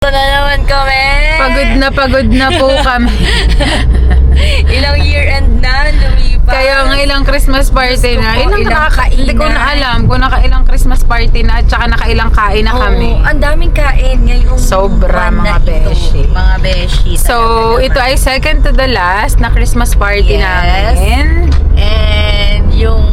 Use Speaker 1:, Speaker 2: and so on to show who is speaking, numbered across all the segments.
Speaker 1: Ito na naman kami.
Speaker 2: Pagod na po kami.
Speaker 1: Ilang year-end na lumipas.
Speaker 2: Kaya ng ilang Christmas party na.
Speaker 1: Ilang kainan.
Speaker 2: Hindi ko na alam kung nakailang Christmas party na at saka nakailang kain na kami.
Speaker 1: Oo, ang daming kain ngayong
Speaker 2: Sobra,
Speaker 1: buwan na
Speaker 2: mga beshi.
Speaker 1: Mga beshi.
Speaker 2: So, ito ay second to the last na Christmas party
Speaker 1: Yes.
Speaker 2: namin.
Speaker 1: And yung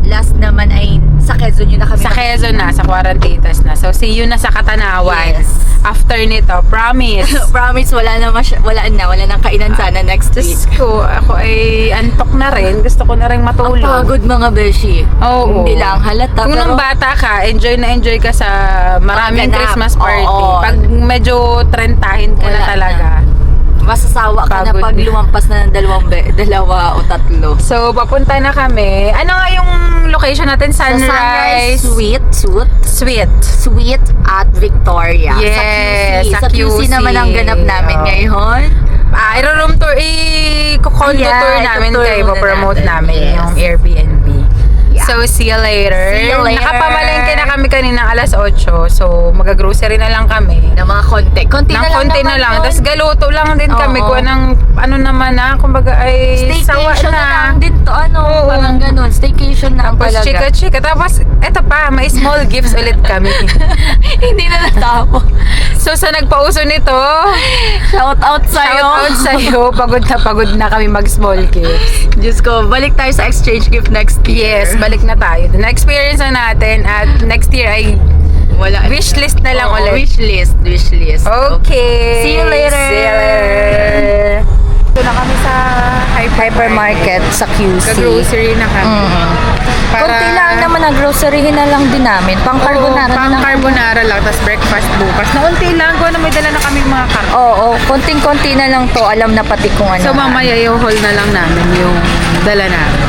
Speaker 1: last naman ay sa Quezon yun na kami.
Speaker 2: Sa Quezon na, sa Quarantitas na. So, see you na sa Katanawan.
Speaker 1: Yes.
Speaker 2: After nito, promise.
Speaker 1: Promise, wala nang kainan sana next week.
Speaker 2: Diyos ko, ako ay antok na rin. Gusto ko na rin
Speaker 1: Ang
Speaker 2: matulog.
Speaker 1: pagod mga beshi.
Speaker 2: Oo.
Speaker 1: Hindi lang halata.
Speaker 2: Kung nung bata ka, enjoy ka sa maraming
Speaker 1: Ganap.
Speaker 2: Christmas party.
Speaker 1: Oo.
Speaker 2: Pag medyo trentahin ka na
Speaker 1: Wala
Speaker 2: talaga.
Speaker 1: masasawa ka na
Speaker 2: Pagod
Speaker 1: pag
Speaker 2: na.
Speaker 1: lumampas na ng dalawa o tatlo.
Speaker 2: So, papunta na kami. Ano nga yung location natin? Sunrise Sweet.
Speaker 1: At Victoria.
Speaker 2: Yes,
Speaker 1: sa
Speaker 2: sa
Speaker 1: QC.
Speaker 2: QC.
Speaker 1: naman ang ganap namin
Speaker 2: Oh.
Speaker 1: ngayon.
Speaker 2: I-room tour, i-condo
Speaker 1: Yeah,
Speaker 2: tour namin
Speaker 1: itutour
Speaker 2: kayo.
Speaker 1: muna
Speaker 2: Promote
Speaker 1: natin.
Speaker 2: namin
Speaker 1: Yes.
Speaker 2: yung Airbnb.
Speaker 1: Yeah.
Speaker 2: So, see you later.
Speaker 1: See you later.
Speaker 2: Nakapamalengke na kami kanina alas 8. So, mag-grocery na lang kami.
Speaker 1: Na mga konti. Konti
Speaker 2: Nang
Speaker 1: na lang
Speaker 2: konti na
Speaker 1: naman
Speaker 2: lang.
Speaker 1: yun.
Speaker 2: Tapos galuto lang din kami.
Speaker 1: Oo.
Speaker 2: Kung anong, ano naman na, kumbaga ay sawa
Speaker 1: Staycation na lang
Speaker 2: na.
Speaker 1: din to.
Speaker 2: Oo.
Speaker 1: Parang ganun. Staycation lang
Speaker 2: Tapos
Speaker 1: talaga.
Speaker 2: chika-chika. Tapos, eto pa, may small gifts ulit kami.
Speaker 1: Hindi na natapos.
Speaker 2: So, sa nagpauso nito,
Speaker 1: Shout out sa'yo.
Speaker 2: shout out sa'yo. Pagod na kami mag-small gifts.
Speaker 1: Diyos ko, balik tayo sa exchange gift next year.
Speaker 2: Yes, balik na tayo. The experience na natin at next year ay
Speaker 1: Wala.
Speaker 2: wish list na lang
Speaker 1: Oo,
Speaker 2: ulit.
Speaker 1: Wish list.
Speaker 2: Okay.
Speaker 1: See you later.
Speaker 2: See you later. Ito na kami sa
Speaker 1: Hypermarket sa QC.
Speaker 2: Grocery na kami.
Speaker 1: Konti lang naman ang groceryhin na lang din namin. Pang carbonara na
Speaker 2: pang
Speaker 1: lang.
Speaker 2: carbonara lang, tapos breakfast bukas. Naunti lang, kung ano may dala na kami mga karton.
Speaker 1: Oo, konting-konti na lang to. Alam na pati kung ano.
Speaker 2: So mamaya i-haul na lang namin yung dala namin.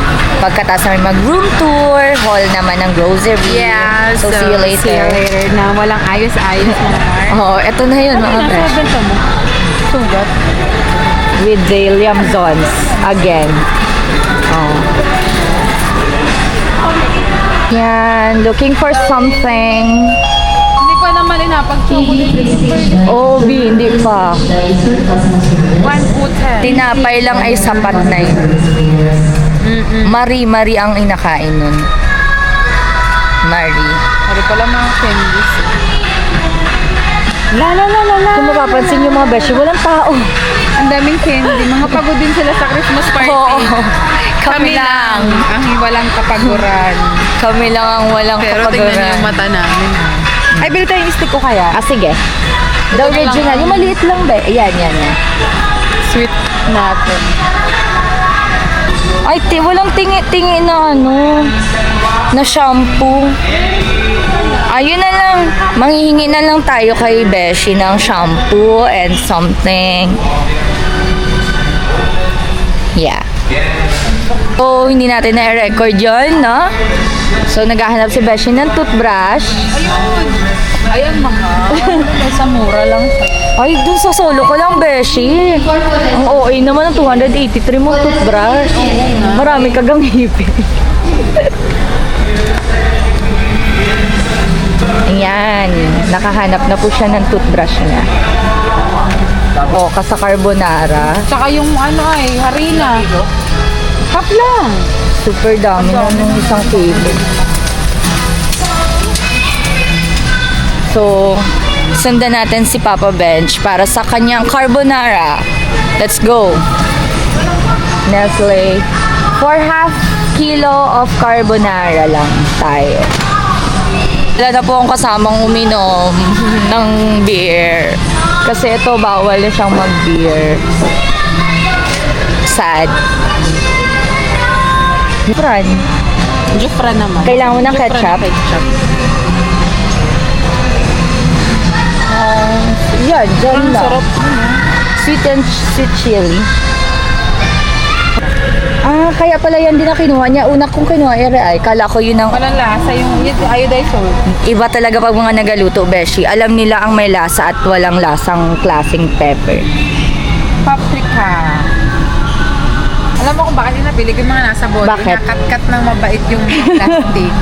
Speaker 1: Pagkatapos namin mag-room tour, haul naman ng grocery.
Speaker 2: Yeah,
Speaker 1: So, see you later.
Speaker 2: See you later na walang ayos-ayos na.
Speaker 1: Oo, eto na yun mga
Speaker 2: Nasa
Speaker 1: besh.
Speaker 2: benta mo. Sugat.
Speaker 1: With the Liamzons again. Oh. Yan, looking for something.
Speaker 2: Hindi pa naman inapag-chocolate.
Speaker 1: Oh, B, hindi pa.
Speaker 2: 1.10.
Speaker 1: Tinapay lang ay sapat na yun. Mari ang inakain nun. Mari.
Speaker 2: Hari pala mga candies.
Speaker 1: La. Kung mapapansin yung mga beshi, walang tao.
Speaker 2: Ang daming candy. Mga pagod din sila sa Christmas party.
Speaker 1: Oo.
Speaker 2: Kami lang ang walang kapaguran.
Speaker 1: Kami lang ang walang
Speaker 2: Pero tingnan niyo yung mata namin. Ay, bili tayong stick ko kaya.
Speaker 1: Ah, sige. The original. Yung maliit lang ba? Yan.
Speaker 2: Sweet natin.
Speaker 1: Ay, walang tingi-tingi na na shampoo. Ayun na lang. Manghihingi na lang tayo kay Beshi ng shampoo and something. Yeah. So, hindi natin na-record yun, no? So, naghahanap si Beshi ng toothbrush.
Speaker 2: Ayan, mahal. Sa mura lang siya.
Speaker 1: Ay, dun sa solo ko lang, Beshi. Ang OA naman ng 283 mo toothbrush. Marami kagang ngipin. Ayan. Nakahanap na po siya ng toothbrush niya. O, kasa carbonara.
Speaker 2: Tsaka yung harina. Half lang.
Speaker 1: Super dami na ng isang kilo. So, sundan natin si Papa Bench para sa kanyang carbonara. Let's go! Nestle. For half kilo of carbonara lang tayo. Wala na po akong kasamang uminom ng beer. Kasi ito, bawal na siyang mag-beer. Sad. Fran.
Speaker 2: Jufra naman.
Speaker 1: Kailangan mo ng ketchup? Yan, dyan
Speaker 2: Ang
Speaker 1: lang.
Speaker 2: sarap.
Speaker 1: Sweet and sweet chili. Ah, kaya pala yan din na kinuha niya. Una kong kinuha ay kala ko yun ang
Speaker 2: Walang lasa yung iodized salt.
Speaker 1: iba talaga pag mga nagaluto, Beshi. Alam nila ang may lasa at walang lasang klaseng pepper.
Speaker 2: Paprika. Alam mo kung bakit yung nabili ko yung mga nasa bote?
Speaker 1: Bakit?
Speaker 2: Nakat-kat ng mabait yung plastic.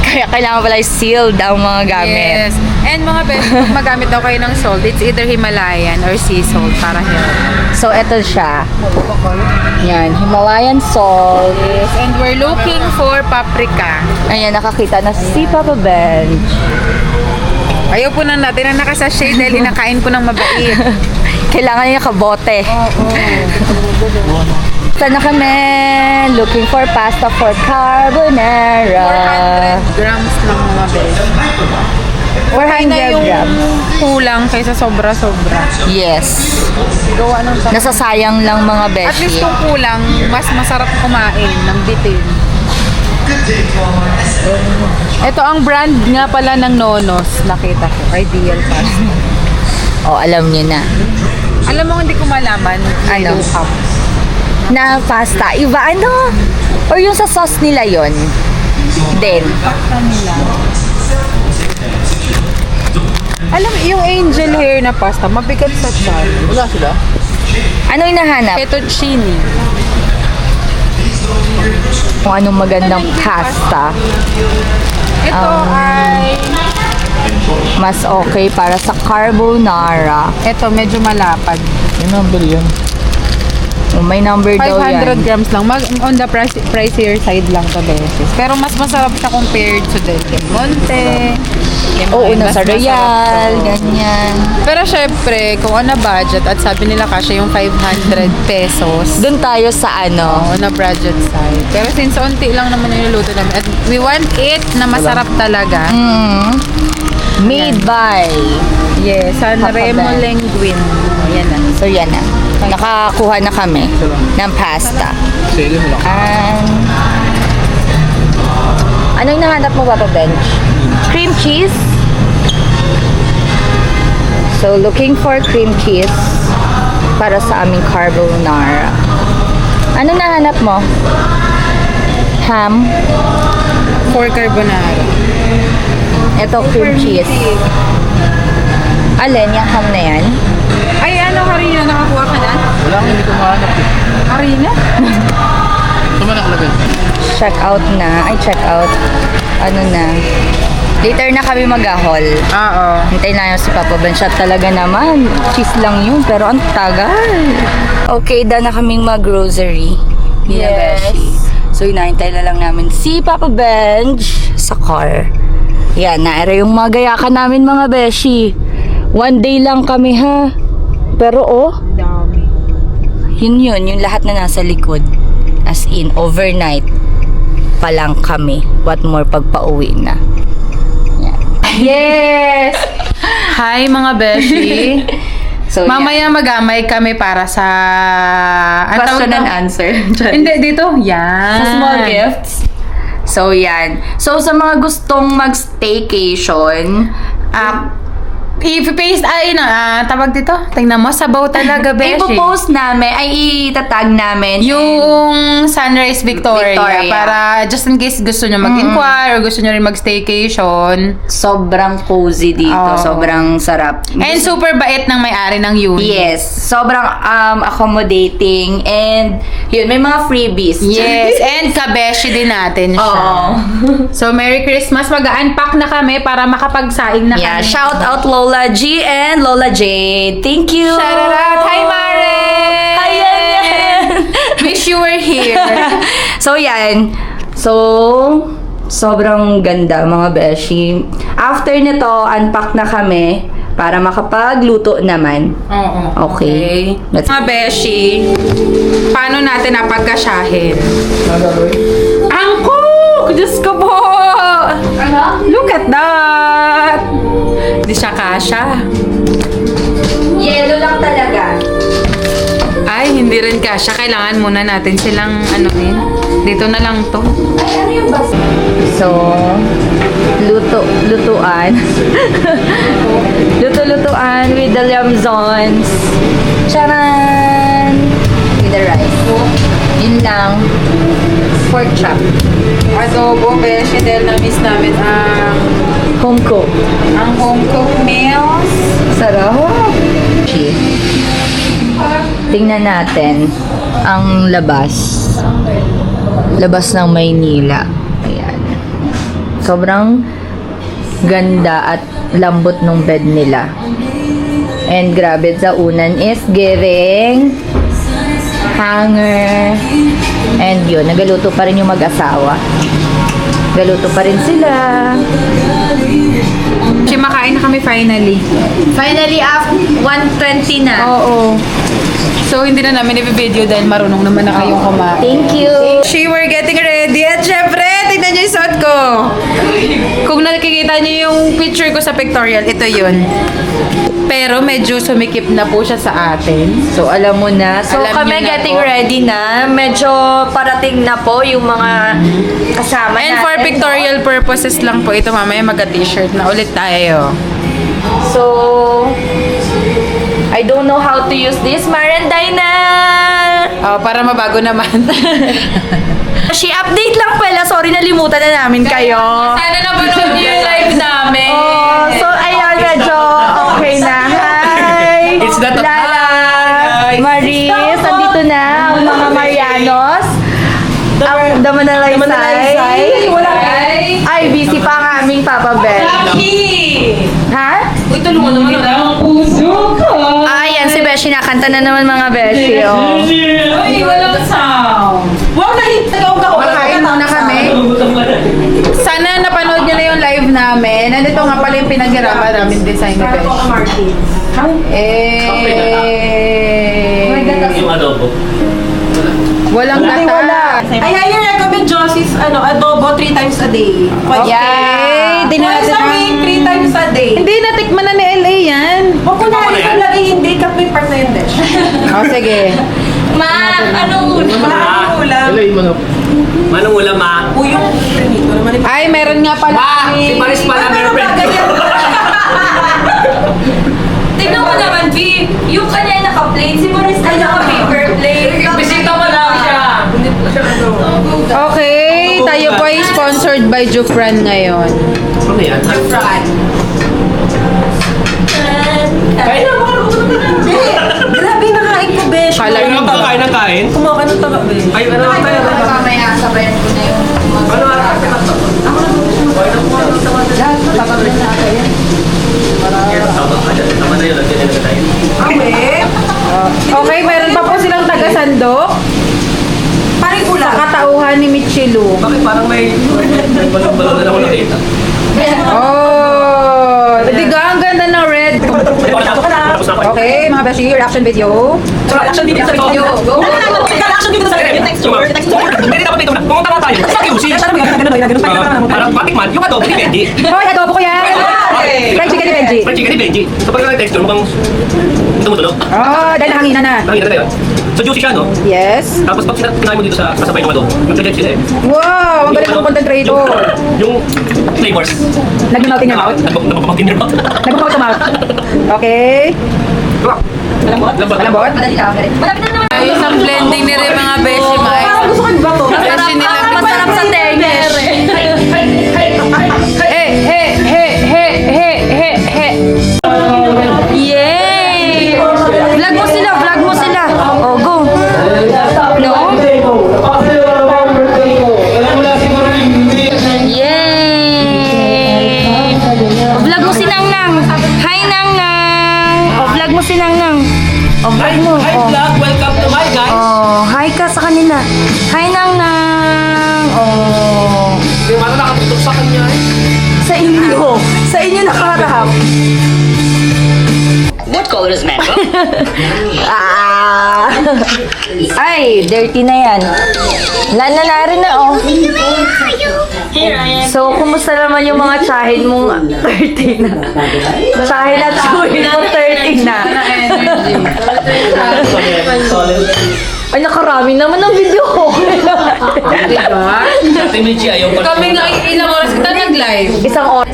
Speaker 1: Kaya kailangan pala sealed ang mga gamit.
Speaker 2: Yes. And mga beshi, kung magamit daw kayo ng salt, it's either Himalayan or sea salt para healthy.
Speaker 1: So, eto siya. Yan, Himalayan salt.
Speaker 2: Yes. And we're looking for paprika.
Speaker 1: Ayan, nakakita na si Papa Benj.
Speaker 2: Ayaw po na natin na nakasashay dahil inakain ko ng mabait.
Speaker 1: Kailangan niya kabote.
Speaker 2: Oo.
Speaker 1: Saan na kami? Looking for pasta for carbonara.
Speaker 2: 400 grams lang mga beshi.
Speaker 1: 400
Speaker 2: na yung
Speaker 1: grams.
Speaker 2: kulang kaysa sobra-sobra.
Speaker 1: Yes.
Speaker 2: Gawa ng
Speaker 1: Nasasayang lang mga
Speaker 2: At least
Speaker 1: beshi.
Speaker 2: kung kulang, mas masarap kumain ng bitin. Ito ang brand nga pala ng Nonos. Nakita ko. Ideal pasta.
Speaker 1: Oh, alam niyo na.
Speaker 2: Alam mo, hindi ko malaman.
Speaker 1: Ano?
Speaker 2: 2 cups.
Speaker 1: Na pasta. Iba ano? Or yung sa sauce nila yon. Then.
Speaker 2: Alam mo, yung angel hair na pasta, mabigat sa tiyan. Wala sila?
Speaker 1: Ano yung nahanap?
Speaker 2: Fettuccine.
Speaker 1: Kung anong magandang pasta.
Speaker 2: Ito ay...
Speaker 1: Mas okay para sa carbonara.
Speaker 2: Ito, medyo malapad.
Speaker 3: Yung number yan.
Speaker 1: Oh, may number daw
Speaker 2: 500
Speaker 1: yan.
Speaker 2: grams lang. On the pricier side lang to, beses. Pero mas masarap siya compared to Del Monte.
Speaker 1: Oo,
Speaker 2: Mas
Speaker 1: nasa
Speaker 2: masarap
Speaker 1: Royal,
Speaker 2: to.
Speaker 1: ganyan.
Speaker 2: Pero syempre, kung on a budget at sabi nila kasi yung 500 pesos
Speaker 1: Doon tayo sa ano.
Speaker 2: on a budget side. Pero since onti lang naman yung niluto namin at we want it na masarap talaga.
Speaker 1: Made by.
Speaker 2: Yes, San
Speaker 1: Papa
Speaker 2: Remo
Speaker 1: Ben.
Speaker 2: Linguine. Yan na.
Speaker 1: So yan na. Nakakuha na kami ng pasta.
Speaker 3: Sale mo lang.
Speaker 1: And ano yung nahanap mo, Papa Benj? Cream cheese. So looking for cream cheese para sa aming carbonara. Ano nahanap mo? Ham.
Speaker 2: For carbonara.
Speaker 1: Ito cream cheese. Alin, yung ham na yan?
Speaker 2: Ay, ano, Harina? Nakakuha ka na?
Speaker 3: Wala kang hindi ko mahanap eh.
Speaker 2: Harina?
Speaker 3: Ito man nakalagay.
Speaker 1: Check out na. Ay, check out. Ano na. Later na kami mag-ahol.
Speaker 2: Oo.
Speaker 1: Hintayin na yung si Papa Ben. Siya talaga naman. Cheese lang yun. Pero ang tagal. Okay, done na kaming mag-grocery.
Speaker 2: Yes.
Speaker 1: So, hinahintay na lang namin si Papa Benj sa car. Yan, naera yung mga gayakan namin mga beshi. One day lang kami ha. Pero oh,
Speaker 2: Dami.
Speaker 1: yun, yung lahat na nasa likod. As in, overnight pa lang kami. What more pagpa-uwi na. Yan.
Speaker 2: Yes! Hi mga beshi.
Speaker 1: So,
Speaker 2: Mamaya magamay kami para sa... ang
Speaker 1: question
Speaker 2: tawag
Speaker 1: and
Speaker 2: daw?
Speaker 1: answer.
Speaker 2: Hindi, dito. Yan.
Speaker 1: Sa small gifts. So, yan. So, sa mga gustong mag-staycation,
Speaker 2: I-paste, tawag dito. Tingnan mo, sabaw talaga, beshi.
Speaker 1: ipopost namin, ay itatag namin.
Speaker 2: Yung Sunrise Victoria,
Speaker 1: Victoria.
Speaker 2: para just in case gusto nyo mag-inquire or gusto nyo rin mag-staycation.
Speaker 1: Sobrang cozy dito.
Speaker 2: Oo.
Speaker 1: Sobrang sarap.
Speaker 2: And super bait ng may-ari ng unit.
Speaker 1: Yes. Sobrang accommodating. And, yun, may mga freebies.
Speaker 2: Yes, and kabeshi din natin siya.
Speaker 1: Oo.
Speaker 2: So, Merry Christmas. Mag-unpack na kami para makapagsaing na
Speaker 1: Yeah,
Speaker 2: kami.
Speaker 1: shout out Lola G and Lola J. Thank you.
Speaker 2: Shout out. Hi, Mare!
Speaker 1: Hi, yan.
Speaker 2: Wish you were here.
Speaker 1: So, yan. So, sobrang ganda mga beshi. After nito, unpack na kami para makapagluto naman.
Speaker 2: Oo.
Speaker 1: Okay. Let's
Speaker 2: Mga beshi, paano natin napagkasyahin? Ang cook! Diyos ko po! Look at that! Di siya kasha.
Speaker 1: Yellow lang talaga.
Speaker 2: Ay, hindi rin kasha. Kailangan muna natin silang anuhin. Dito na lang to.
Speaker 1: Ay, ano yung bas? So, lutuan. Luto-lutuan with the lamzons. Charan! With the rice. Yun lang. Pork chop.
Speaker 2: Adobo, beshi, dahil na-miss namin
Speaker 1: Home cook.
Speaker 2: ang home-cooked meals.
Speaker 1: Sarap. Tingnan natin ang labas. Labas ng Maynila. Ayan. Sobrang ganda at lambot ng bed nila. And grabe, sa unan is giving hanger. And yun, nagaluto pa rin yung mag-asawa. Galuto pa rin sila.
Speaker 2: Makain na kami finally.
Speaker 1: Finally, after 1:20 na.
Speaker 2: Oo. So, hindi na namin i-video dahil marunong naman na kayong kumain.
Speaker 1: Thank you.
Speaker 2: She were getting ready at syempre, tignan niyo yung suot ko. Kung nakikita niyo yung picture ko sa pictorial, ito yun. Pero medyo sumikip na po siya sa atin.
Speaker 1: So, alam mo na. So,
Speaker 2: Alam
Speaker 1: kami
Speaker 2: niyo na
Speaker 1: getting
Speaker 2: po.
Speaker 1: ready na. Medyo parating na po yung mga kasama
Speaker 2: And
Speaker 1: natin.
Speaker 2: for pictorial purposes lang po ito, mamaya mag-t-shirt na ulit tayo.
Speaker 1: So, I don't know how to use this. Maranday na!
Speaker 2: Para mabago naman.
Speaker 1: She update lang pala. Sorry, nalimutan na namin kayo.
Speaker 2: Sana napanood niyo yung live namin.
Speaker 1: Oh, so, ayun, medyo okay na. Hi!
Speaker 3: It's not a
Speaker 1: Lala!
Speaker 3: hi, guys.
Speaker 1: Maris, andito na ang mga Marianos. Ang Damanalaysay.
Speaker 2: Wala.
Speaker 1: Ay, busy pa ang aming Papa Ben. Ha?
Speaker 2: Uy, tulungan naman ako. Puso ko.
Speaker 1: Ayan, si Beshi nakanta na naman mga Beshi. Oh.
Speaker 2: Uy, walang sound. Wow, nahitagaw ako. Makain muna kami. Sana napanood niyo na yung live namin. Nandito nga pala yung pinaghirapan namin design ni Beshi.
Speaker 4: Yung adobo.
Speaker 2: Walang gata.
Speaker 5: Ay, I recommend Josie's adobo 3 times a day.
Speaker 2: Okay, di na
Speaker 5: Once
Speaker 2: natin
Speaker 5: a week, 3 times a day.
Speaker 2: Hindi, natikman na ni LA yan.
Speaker 5: Huwag ko na rin lagi hindi kapit part na yun, Besh.
Speaker 2: Sige.
Speaker 1: Ma, anong ulo?
Speaker 5: Maraming ulam.
Speaker 3: Hello, yung manok.
Speaker 4: Manong ulam, ma?
Speaker 5: Uy, yung prinito naman.
Speaker 2: Ay, meron nga pala.
Speaker 4: Si Paris pala,
Speaker 5: Ano ba, ganyan?
Speaker 1: Tignan mo naman, V. Yung kanya ay naka-plate. Si Maris ay naka-paper plate.
Speaker 4: Bisita mo lang siya.
Speaker 2: Okay, tayo po ay sponsored by Jufran ngayon.
Speaker 4: Ano yan?
Speaker 5: Fry.
Speaker 4: Kain na,
Speaker 5: Grabe nakain ko, Besh.
Speaker 2: Kala
Speaker 4: Kain na, kain na kain.
Speaker 5: Kumakain ng taga, Besh.
Speaker 4: Ay, ano na tayo?
Speaker 1: Mamaya, sabayan ko na yung...
Speaker 4: Ano na? Tama na yun, lagyan nila tayo.
Speaker 5: Awe.
Speaker 2: Okay, meron pa po silang taga-sandok.
Speaker 5: Parang
Speaker 2: Sa
Speaker 5: ulam.
Speaker 2: katauhan ni Michilu.
Speaker 4: Bakit parang may balon-balon na ako nakita?
Speaker 2: Oh, diga, ang ganda ng red.
Speaker 4: Tapos na ako.
Speaker 2: Okay, mga beshi, reaction video.
Speaker 5: Reaction video sa video. Go. Reaction video sa video.
Speaker 4: Hindi dapat ito na. Pumunta nga tayo. Sa QC. Parang patikman, yung adobo ni Benji.
Speaker 2: Hoy, adobo ko yan! Fried chicken ni Benji.
Speaker 4: Fried chicken ni Benji. So pagka texture, mukhang tumutulo.
Speaker 2: Oh, dahil nahangina na.
Speaker 4: Nakita tayo. So juicy siya, no?
Speaker 2: Yes.
Speaker 4: Tapos pag kinain mo dito sa kasabay ng adobo, nagka-jet sila eh.
Speaker 2: Wow, ang galing ng content creator.
Speaker 4: Yung flavors.
Speaker 2: Nag-melt in your mouth.
Speaker 4: Nagpapamouth in your mouth.
Speaker 2: Nag-mouth to mouth. Okay.
Speaker 4: Lambot.
Speaker 2: Malambot. Ayos ang blending ni rin mga beshi, Mike.
Speaker 5: Parang gusto ko ba to?
Speaker 2: Beshi nila.
Speaker 1: Masarap sa tennis. He. Yay! Vlog mo sila. Oh, go. No? Yay! Vlog mo si Nangnang. Hi, Nangnang. Vlog mo si Nangnang. Vlog mo.
Speaker 4: Hi vlog, welcome to my guys.
Speaker 1: Oh, hi ka sa kanila. Hi, Nangnang. Oh.
Speaker 4: Yung ano nakatutok sa kanya eh.
Speaker 1: Sa inyo nakaharap.
Speaker 6: What color is mango?
Speaker 1: Ah! Ay, dirty na yan. Na rin na, oh. So, kumusta naman yung mga tsahin mong 30 na? Tsahin at tsuhin mo 30 na. Ay, nakarami naman ng video ko.
Speaker 2: Diba?
Speaker 4: Ate Michi ayaw pa.
Speaker 2: Kami nga ilang oras kita nag-live.
Speaker 1: Isang oras.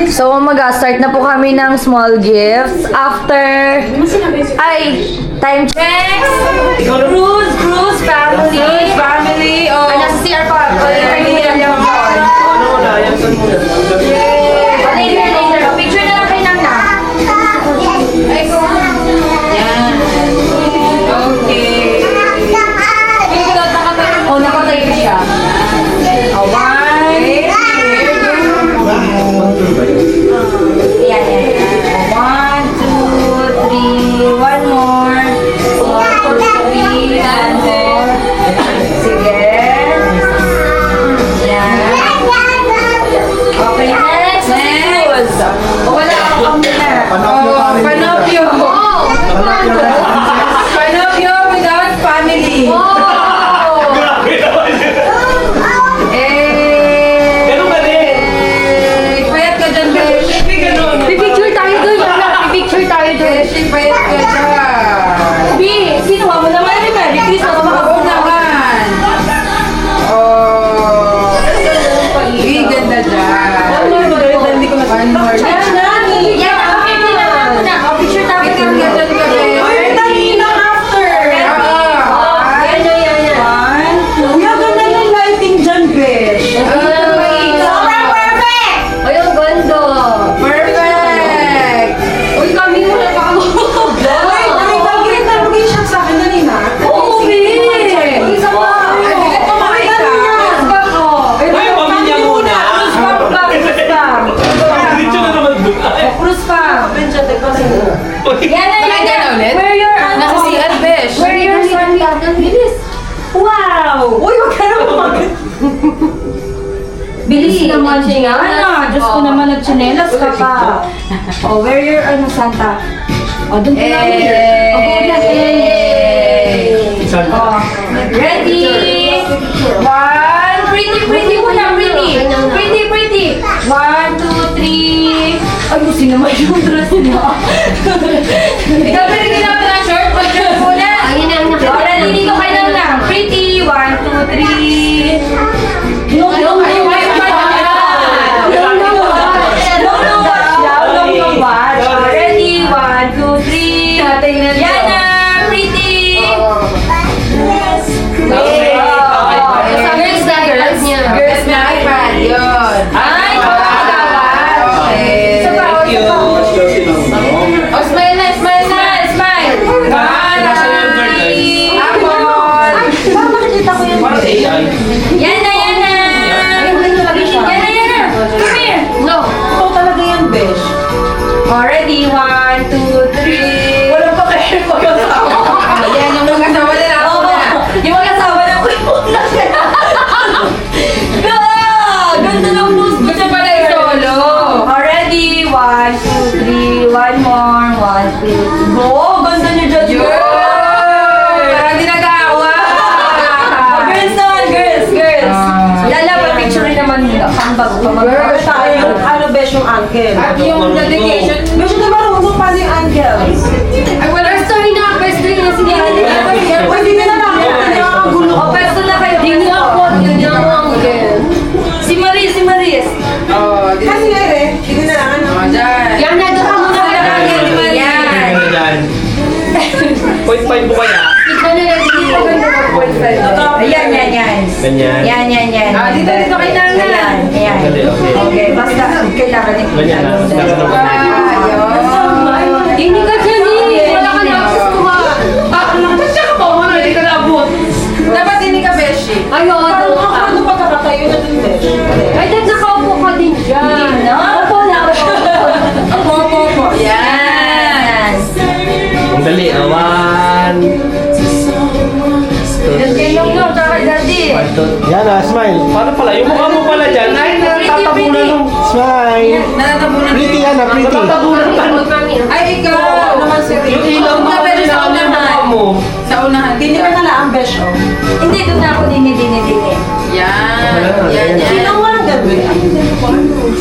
Speaker 1: So, mag-start na po kami ng small gifts. After, time checks. Cruise, family.
Speaker 2: Oh.
Speaker 1: Ay, nasa CR pa. Later. Picture na lang kay Nana.
Speaker 2: Okay.
Speaker 1: Oh, nakatayo siya. Bilis naman siya. Ano, Diyos ko naman, nagchinelas ka pa. Oh, where your, Santa? Oh, doon ka namin. Oh, go na. Oh, ready? One, pretty muna, pretty. Pretty. 1, 2, 3. Ay, gusto naman yung dress niya. Ikaw pa rin ginawa ng short? Pag-short muna. Oh, ready, dito kayo lang. Pretty. 1, 2, 3. Long watch. Ready? 1, 2, 3. Yana, pretty. Girls na iPad. Yun. Ay,
Speaker 4: Thank you.
Speaker 1: oh, smile na. Yana. Come here. No.
Speaker 5: Ito talaga yan, besh.
Speaker 1: Oh, ready? 1, 2, 3.
Speaker 5: Wala pa kayo mag-asawa.
Speaker 2: Yan, yung mag-asawa na ako na.
Speaker 1: Yung mag-asawa na ko yung ganda ng post.
Speaker 2: Gusto pala yung solo.
Speaker 1: Oh, ready? 1, 2, 3. One more. 1, 2. Go! Ganda niyo dyan,
Speaker 2: Yun!
Speaker 1: girl!
Speaker 2: Parang di nag-aawa.
Speaker 1: Girls naman, girls. Lala, pa-picture naman nila. Pambag pa
Speaker 5: Girl, tayo, ano, besh, yung uncle.
Speaker 2: At yung dedication.
Speaker 5: Besh, na marunong paano yung uncle?
Speaker 2: Ay, wala.
Speaker 1: story na. Sige,
Speaker 5: Pwede na lang ako, hindi ako gulo.
Speaker 1: O, pwesto na kayo. Hindi ako, uncle. Si Maris.
Speaker 2: Oh, di
Speaker 5: Kasi nga rin, hindi na lang, ano.
Speaker 2: Oh, dyan.
Speaker 1: Yan, nandun ka muna.
Speaker 2: Yan.
Speaker 4: Ano dyan? 0.5 po kaya?
Speaker 1: Ayan.
Speaker 4: Ganyan.
Speaker 1: Yan.
Speaker 2: Ah, dito kayo na.
Speaker 1: Ayan.
Speaker 4: Okay.
Speaker 1: Okay, basta kailangan din.
Speaker 4: Ganyan na.
Speaker 1: Hindi ka dyan eh. Wala ka na access to ha.
Speaker 2: Siya ka po, ano, hindi ka naabot. Dapat hindi ka beshi.
Speaker 1: Ayun,
Speaker 5: Parang ako, ano pa kakatayo na dun, besh?
Speaker 1: ay, dad, nakaupo ka din dyan. Opo na.
Speaker 2: Opo. Yan.
Speaker 4: Ang dali. 1.
Speaker 1: Yan kayo nung tsaka daddy.
Speaker 6: Yan ah, smile.
Speaker 4: Paano pala? Yung mukha mo pala dyan. Ay, natatabunan nung...
Speaker 6: Smile.
Speaker 2: Nanatabunan.
Speaker 6: Pretty yan ah, pretty.
Speaker 4: Natatabunan ka.
Speaker 2: Ay, ikaw. Naman si
Speaker 4: Yung ilaw mo
Speaker 2: Pero
Speaker 4: kasi
Speaker 2: sa
Speaker 4: na yung mukha
Speaker 2: unahan.
Speaker 4: mo.
Speaker 2: Sa unahan.
Speaker 5: Hindi ka na lang, besh, oh.
Speaker 1: Hindi, doon na ako dini.
Speaker 2: Yan.
Speaker 5: Sino ang walang gagawin?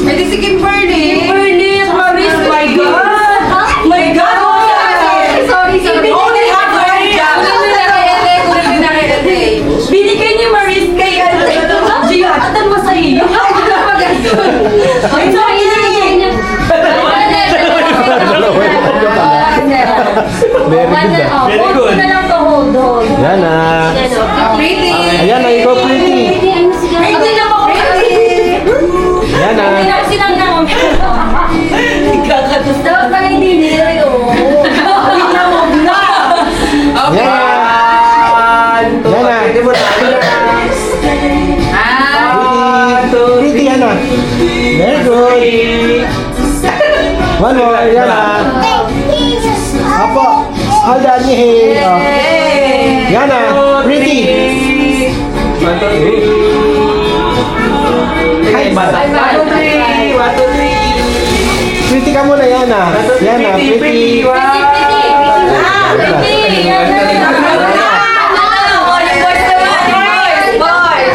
Speaker 2: Pwede si Kimberly.
Speaker 1: Bernie, Maris, my God. My God. Sorry.
Speaker 2: Only half one job. Kunin na kay Ate.
Speaker 1: Binigay ni Maris kay Gio. Atan mo sa iyo. Ay, sorry na niya.
Speaker 6: Very good ah.
Speaker 4: Very good.
Speaker 1: Na lang to hold.
Speaker 6: Yan ah.
Speaker 2: Pretty.
Speaker 6: Ayan ah, ikaw pretty.
Speaker 1: Hindi na ako kasi.
Speaker 6: Yan
Speaker 1: Hindi
Speaker 6: ah.
Speaker 1: na kasi nang Ikakatos. Dapat pala hindi nila yun.
Speaker 2: Okay.
Speaker 6: Yan. Yan ah.
Speaker 4: Pwede mo na.
Speaker 6: Pretty yan ah. Very good. One more. Yan ah. Apo. All done ni Hey. Oh. Yan ah. Pretty.
Speaker 4: 1, 2, 3. Ay, bata. 1, 2, 3.
Speaker 6: Pretty ka muna yan ah. Yan ah. Pretty.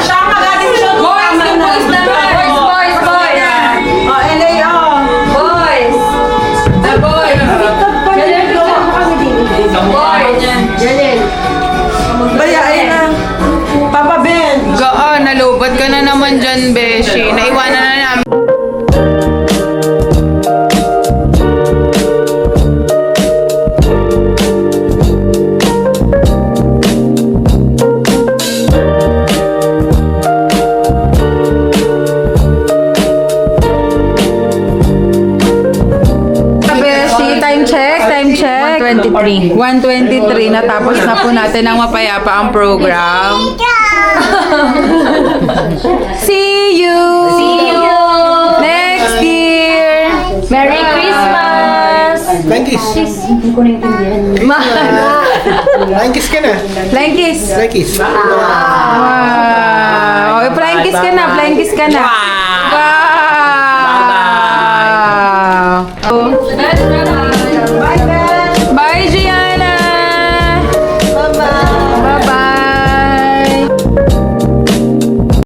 Speaker 5: Siya ang mag-addition.
Speaker 1: Boys.
Speaker 5: Oh, LA, oh. Baya, ayun na. Papa Ben.
Speaker 2: Gaan, nalubad ka na naman dyan, Beshi. Naiwanan na namin. Beshi, time check.
Speaker 1: 123.
Speaker 2: 1:23, natapos na po natin ang mapayapa ang program. See you! Next year!
Speaker 1: Merry Christmas!
Speaker 6: Flying kiss. Flying kiss ka na.
Speaker 2: Flying kiss!
Speaker 6: Flying kiss.
Speaker 2: Wow! Flying kiss ka na, flying kiss ka na.